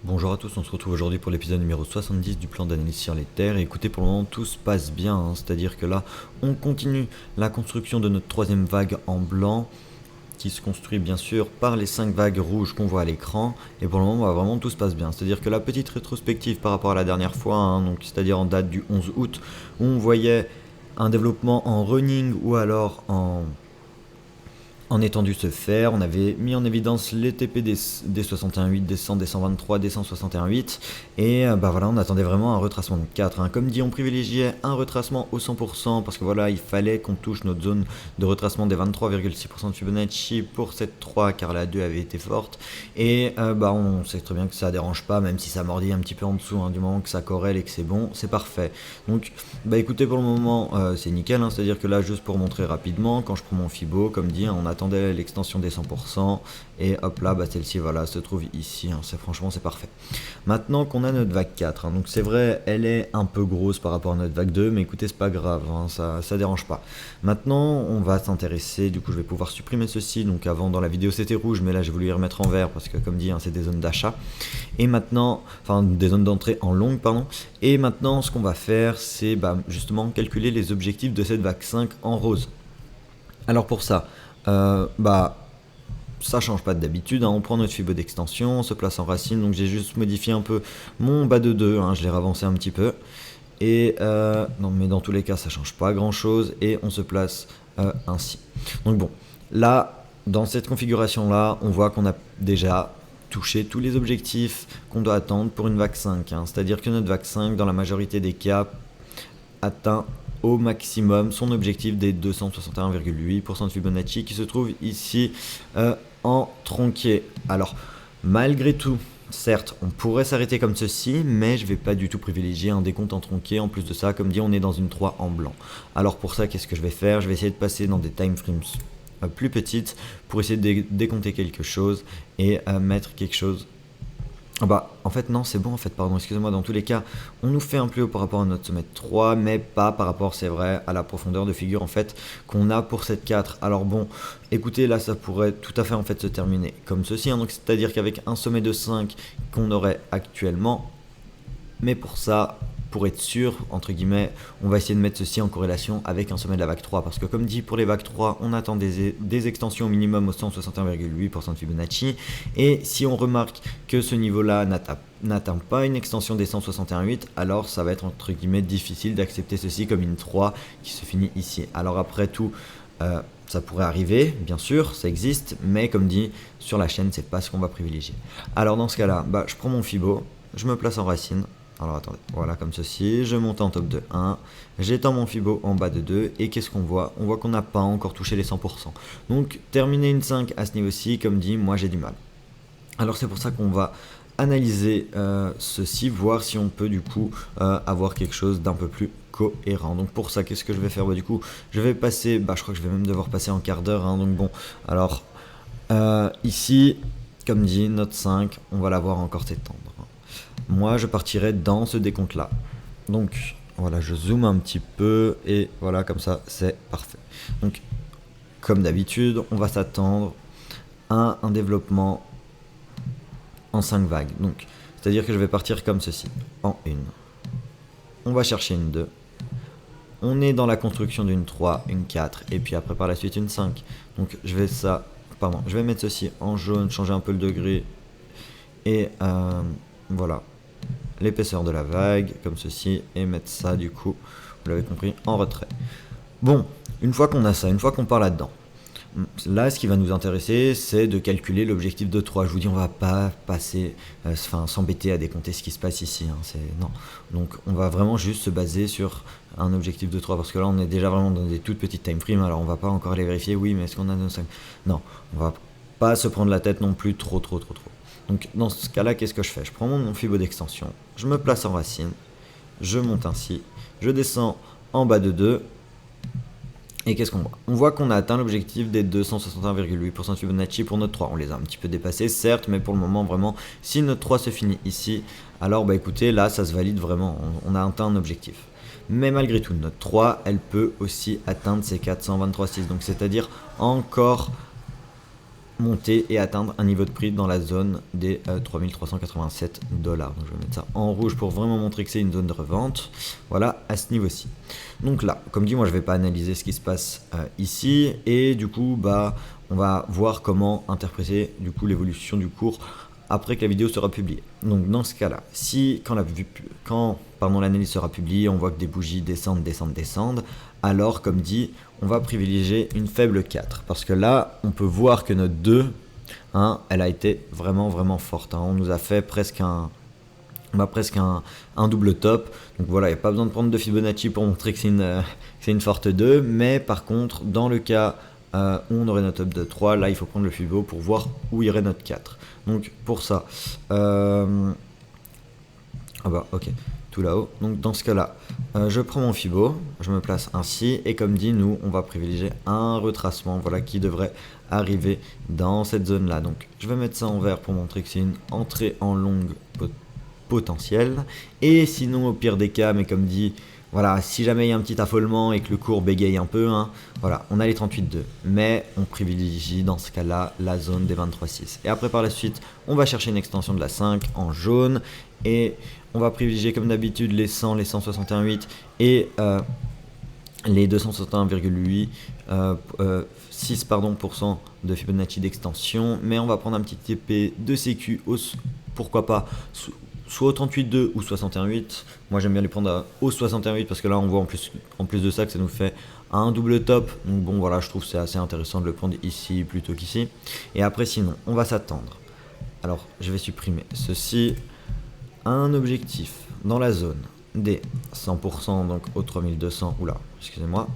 Bonjour à tous, on se retrouve aujourd'hui pour l'épisode numéro 70 du plan d'analyse sur les terres. Et écoutez, pour le moment, tout se passe bien, hein. C'est-à-dire que là, on continue la construction de notre troisième vague en blanc, qui se construit bien sûr par les 5 vagues rouges qu'on voit à l'écran. Et pour le moment, bah, vraiment, tout se passe bien. C'est-à-dire que la petite rétrospective par rapport à la dernière fois, hein, donc c'est-à-dire en date du 11 août, où on voyait un développement en running ou alors en étendu se faire. On avait mis en évidence les TP des 61.8, des 100, des 123, des 161.8. Et bah voilà, on attendait vraiment un retracement de 4, hein. Comme dit, on privilégiait un retracement au 100% parce que voilà, il fallait qu'on touche notre zone de retracement des 23,6% de Fibonacci pour cette 3 car la 2 avait été forte. Et bah on sait très bien que ça dérange pas, même si ça mordit un petit peu en dessous, hein, du moment que ça corrèle et que c'est bon, c'est parfait. Donc bah écoutez, pour le moment c'est nickel, hein. C'est à dire que là, juste pour montrer rapidement, quand je prends mon Fibo, comme dit, hein, on attendait l'extension des 100% et hop là, bah celle-ci voilà se trouve ici, hein. Franchement c'est parfait. Maintenant qu'on a notre vague 4, hein, donc c'est vrai, elle est un peu grosse par rapport à notre vague 2, mais écoutez, c'est pas grave, hein, ça dérange pas. Maintenant on va s'intéresser, du coup je vais pouvoir supprimer ceci. Donc avant, dans la vidéo c'était rouge, mais là j'ai voulu y remettre en vert parce que comme dit, hein, c'est des zones d'achat. Et maintenant, enfin des zones d'entrée en longue, pardon. Et maintenant ce qu'on va faire, c'est bah, justement calculer les objectifs de cette vague 5 en rose. Alors pour ça, bah ça change pas d'habitude, hein. On prend notre fibo d'extension, on se place en racine. Donc j'ai juste modifié un peu mon bas de 2, hein, je l'ai ravancé un petit peu. Et non, mais dans tous les cas ça change pas grand chose. Et on se place ainsi. Donc bon, là dans cette configuration là, on voit qu'on a déjà touché tous les objectifs qu'on doit attendre pour une vague 5, hein. C'est à dire que notre vague 5 dans la majorité des cas atteint au maximum son objectif des 261,8% de Fibonacci qui se trouve ici en tronqué. Alors malgré tout, certes on pourrait s'arrêter comme ceci, mais je vais pas du tout privilégier un décompte en tronqué. En plus de ça, comme dit, on est dans une 3 en blanc. Alors pour ça, qu'est-ce que je vais faire? Je vais essayer de passer dans des time frames plus petites pour essayer de décompter quelque chose et mettre quelque chose. Bah en fait non, c'est bon en fait, pardon, excusez-moi. Dans tous les cas, on nous fait un plus haut par rapport à notre sommet 3, mais pas par rapport, c'est vrai, à la profondeur de figure en fait qu'on a pour cette 4. Alors bon, écoutez, là ça pourrait tout à fait en fait se terminer comme ceci, hein. Donc c'est à dire qu'avec un sommet de 5 qu'on aurait actuellement, mais pour ça, pour être sûr, entre guillemets, on va essayer de mettre ceci en corrélation avec un sommet de la vague 3. Parce que comme dit, pour les vagues 3, on attend des extensions au minimum au 161,8% de Fibonacci. Et si on remarque que ce niveau-là n'atteint pas une extension des 161,8, alors ça va être entre guillemets difficile d'accepter ceci comme une 3 qui se finit ici. Alors après tout, ça pourrait arriver, bien sûr, ça existe, mais comme dit, sur la chaîne, c'est pas ce qu'on va privilégier. Alors dans ce cas-là, bah, je prends mon Fibo, je me place en racine. Alors attendez, voilà comme ceci, je monte en top de 1, j'étends mon Fibo en bas de 2, et qu'est-ce qu'on voit? On voit qu'on n'a pas encore touché les 100%. Donc terminer une 5 à ce niveau-ci, comme dit, moi j'ai du mal. Alors c'est pour ça qu'on va analyser ceci, voir si on peut du coup avoir quelque chose d'un peu plus cohérent. Donc pour ça, qu'est-ce que je vais faire? Bah du coup, je vais passer, bah je crois que je vais même devoir passer en quart d'heure, hein. Donc bon, alors ici, comme dit, note 5, on va la voir encore s'étendre. Moi, je partirai dans ce décompte-là. Donc, voilà, je zoome un petit peu et voilà, comme ça, c'est parfait. Donc, comme d'habitude, on va s'attendre à un développement en 5 vagues. Donc, c'est-à-dire que je vais partir comme ceci, en 1. On va chercher une 2. On est dans la construction d'une 3, une 4, et puis après par la suite une 5. Donc, je vais mettre ceci en jaune, changer un peu le degré, et voilà, l'épaisseur de la vague, comme ceci, et mettre ça du coup, vous l'avez compris, en retrait. Bon, une fois qu'on a ça, une fois qu'on part là-dedans, là ce qui va nous intéresser, c'est de calculer l'objectif de 3. Je vous dis, on va pas passer, s'embêter à décompter ce qui se passe ici, hein, non. Donc on va vraiment juste se baser sur un objectif de 3, parce que là on est déjà vraiment dans des toutes petites time frames. Alors on va pas encore aller vérifier, oui, mais est-ce qu'on a nos 5? Non, on va pas se prendre la tête non plus trop. Donc dans ce cas-là, qu'est-ce que je fais? Je prends mon Fibo d'extension, je me place en racine, je monte ainsi, je descends en bas de 2, et qu'est-ce qu'on voit? On voit qu'on a atteint l'objectif des 261,8% de Fibonacci pour notre 3. On les a un petit peu dépassés, certes, mais pour le moment, vraiment, si notre 3 se finit ici, alors bah écoutez, là, ça se valide vraiment, on a atteint un objectif. Mais malgré tout, notre 3, elle peut aussi atteindre ses 423,6, donc c'est-à-dire encore monter et atteindre un niveau de prix dans la zone des 3387 dollars. Donc je vais mettre ça en rouge pour vraiment montrer que c'est une zone de revente. Voilà, à ce niveau-ci. Donc là, comme dit, moi je vais pas analyser ce qui se passe ici, et du coup bah on va voir comment interpréter du coup l'évolution du cours après que la vidéo sera publiée. Donc dans ce cas-là, si quand l'analyse sera publiée, on voit que des bougies descendent, alors comme dit, on va privilégier une faible 4, parce que là, on peut voir que notre 2, hein, elle a été vraiment forte. Hein. On nous a fait presque un double top. Donc voilà, il n'y a pas besoin de prendre de Fibonacci pour montrer que c'est une forte 2, mais par contre, dans le cas où on aurait notre top de 3, là, il faut prendre le Fibo pour voir où irait notre 4. Donc pour ça, ah bah ok, tout là-haut. Donc dans ce cas-là, je prends mon Fibo, je me place ainsi, et comme dit, nous, on va privilégier un retracement, voilà, qui devrait arriver dans cette zone-là. Donc je vais mettre ça en vert pour montrer que c'est une entrée en longue potentielle. Et sinon, au pire des cas, mais comme dit, voilà, si jamais il y a un petit affolement et que le cours bégaye un peu, hein, voilà, on a les 38,2. Mais on privilégie dans ce cas-là la zone des 23,6. Et après, par la suite, on va chercher une extension de la 5 en jaune. Et on va privilégier comme d'habitude les 100, les 161,8 et les 261,8 6 % de Fibonacci d'extension. Mais on va prendre un petit TP de sécu, pourquoi pas soit au 38,2 ou 61,8. Moi j'aime bien les prendre au 61,8 parce que là on voit en plus de ça que ça nous fait un double top. Donc bon voilà, je trouve que c'est assez intéressant de le prendre ici plutôt qu'ici. Et après sinon on va s'attendre. Alors je vais supprimer ceci. Un objectif dans la zone des 100%, donc au 3200, oula, excusez-moi,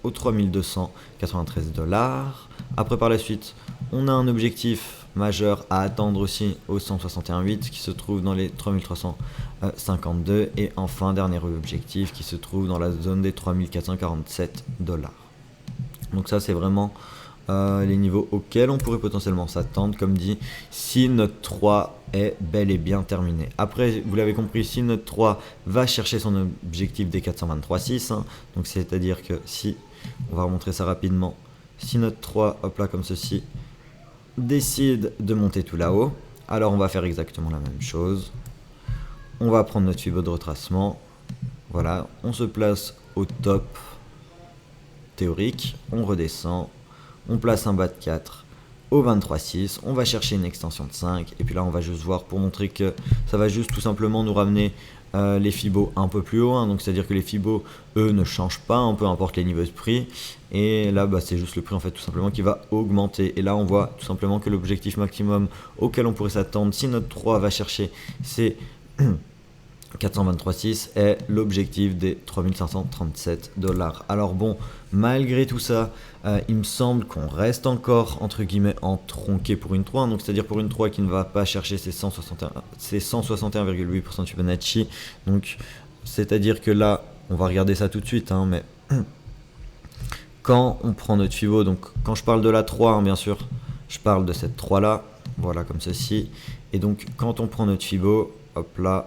au 3293 dollars. Après par la suite, on a un objectif majeur à attendre aussi au 161,8 qui se trouve dans les 3352, et enfin dernier objectif qui se trouve dans la zone des 3447 dollars. Donc ça c'est vraiment les niveaux auxquels on pourrait potentiellement s'attendre, comme dit, si notre 3 est bel et bien terminé. Après, vous l'avez compris, si notre 3 va chercher son objectif des 423,6, hein, donc c'est-à-dire que si, on va remontrer ça rapidement, si notre 3, hop là comme ceci, décide de monter tout là-haut, alors on va faire exactement la même chose. On va prendre notre Fibo de retracement, voilà, on se place au top théorique, on redescend, on place un bas de 4 au 23,6, on va chercher une extension de 5, et puis là on va juste voir pour montrer que ça va juste tout simplement nous ramener les Fibos un peu plus haut, hein, donc c'est à dire que les Fibos eux ne changent pas, hein, peu importe les niveaux de prix, et là bah, c'est juste le prix en fait tout simplement qui va augmenter, et là on voit tout simplement que l'objectif maximum auquel on pourrait s'attendre si notre 3 va chercher c'est 423,6 est l'objectif des 3537 dollars. Alors bon, malgré tout ça, il me semble qu'on reste encore entre guillemets en tronqué pour une 3, donc c'est-à-dire pour une 3 qui ne va pas chercher ses 161,8% de Fibonacci. Donc c'est-à-dire que là, on va regarder ça tout de suite, hein, mais quand on prend notre Fibo, donc quand je parle de la 3, hein, bien sûr, je parle de cette 3 là, voilà comme ceci, et donc quand on prend notre Fibo, hop là,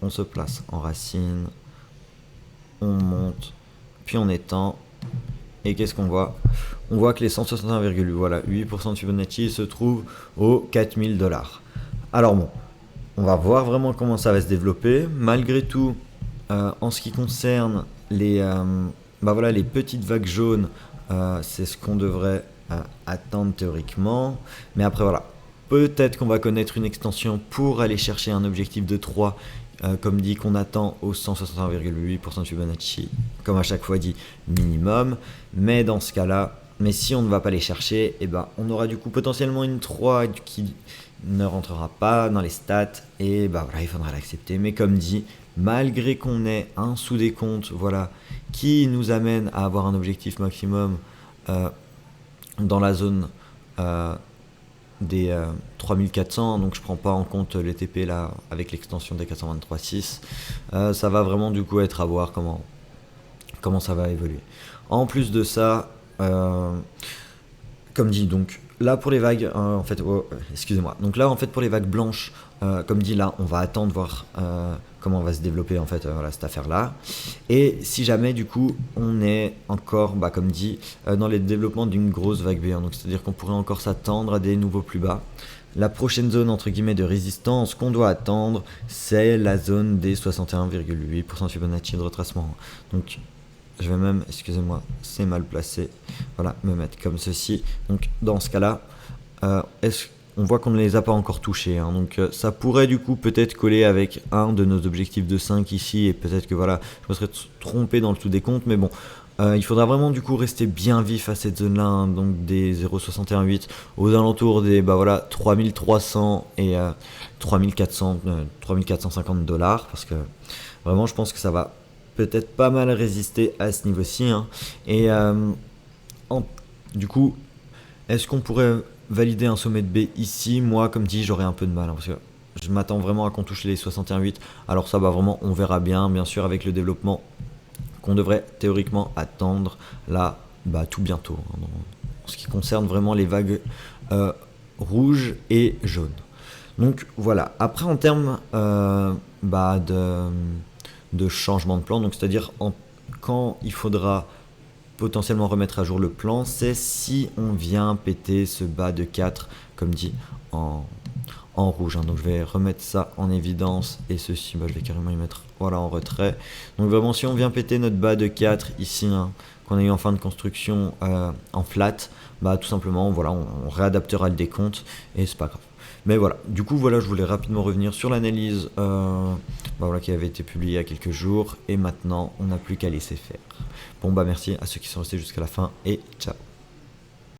on se place en racine, on monte, puis on étend, et qu'est-ce qu'on voit? On voit que les 161,8% de Fibonacci se trouvent aux 4000 dollars. Alors bon, on va voir vraiment comment ça va se développer. Malgré tout, en ce qui concerne les petites vagues jaunes, c'est ce qu'on devrait attendre théoriquement. Mais après voilà, peut-être qu'on va connaître une extension pour aller chercher un objectif de 3, comme dit qu'on attend au 161,8% de Fibonacci, comme à chaque fois dit minimum. Mais dans ce cas-là, mais si on ne va pas les chercher, et ben on aura du coup potentiellement une 3 qui ne rentrera pas dans les stats, et bah voilà, il faudra l'accepter. Mais comme dit, malgré qu'on ait un sous-décompte, voilà, qui nous amène à avoir un objectif maximum dans la zone des 3400, donc je prends pas en compte les TP là avec l'extension des 423,6, ça va vraiment du coup être à voir comment ça va évoluer. En plus de ça, comme dit, donc là pour les vagues, en fait, excusez-moi. Donc là en fait pour les vagues blanches, comme dit là, on va attendre voir comment va se développer en fait voilà, cette affaire-là. Et si jamais du coup on est encore, bah, comme dit, dans les développements d'une grosse vague B1, donc c'est-à-dire qu'on pourrait encore s'attendre à des nouveaux plus bas. La prochaine zone entre guillemets de résistance qu'on doit attendre, c'est la zone des 61,8% de Fibonacci de retracement. Donc je vais même, excusez-moi, c'est mal placé, voilà, me mettre comme ceci. Donc dans ce cas-là, on voit qu'on ne les a pas encore touchés, hein. Donc ça pourrait du coup peut-être coller avec un de nos objectifs de 5 ici, et peut-être que voilà, je me serais trompé dans le tout décompte, mais bon, il faudra vraiment du coup rester bien vif à cette zone là, hein, donc des 0,618 aux alentours des bah voilà 3300 et 3400 3450 dollars, parce que vraiment je pense que ça va peut-être pas mal résister à ce niveau-ci, hein. Et du coup, est-ce qu'on pourrait valider un sommet de B ici? Moi, comme dit, j'aurais un peu de mal, hein, parce que je m'attends vraiment à qu'on touche les 61,8. Alors ça, bah vraiment, on verra bien sûr, avec le développement qu'on devrait théoriquement attendre là, bah tout bientôt, hein, en ce qui concerne vraiment les vagues rouges et jaunes. Donc voilà. Après, en termes bah, de changement de plan, donc c'est-à-dire quand il faudra potentiellement remettre à jour le plan, c'est si on vient péter ce bas de 4, comme dit, en rouge, hein. Donc je vais remettre ça en évidence, et ceci, bah, je vais carrément y mettre voilà, en retrait. Donc vraiment, si on vient péter notre bas de 4 ici, hein, qu'on a eu en fin de construction en flat, bah tout simplement, voilà, on réadaptera le décompte, et c'est pas grave. Mais voilà, du coup, voilà, je voulais rapidement revenir sur l'analyse bah, voilà, qui avait été publiée il y a quelques jours, et maintenant, on n'a plus qu'à laisser faire. Bon, bah merci à ceux qui sont restés jusqu'à la fin, et ciao.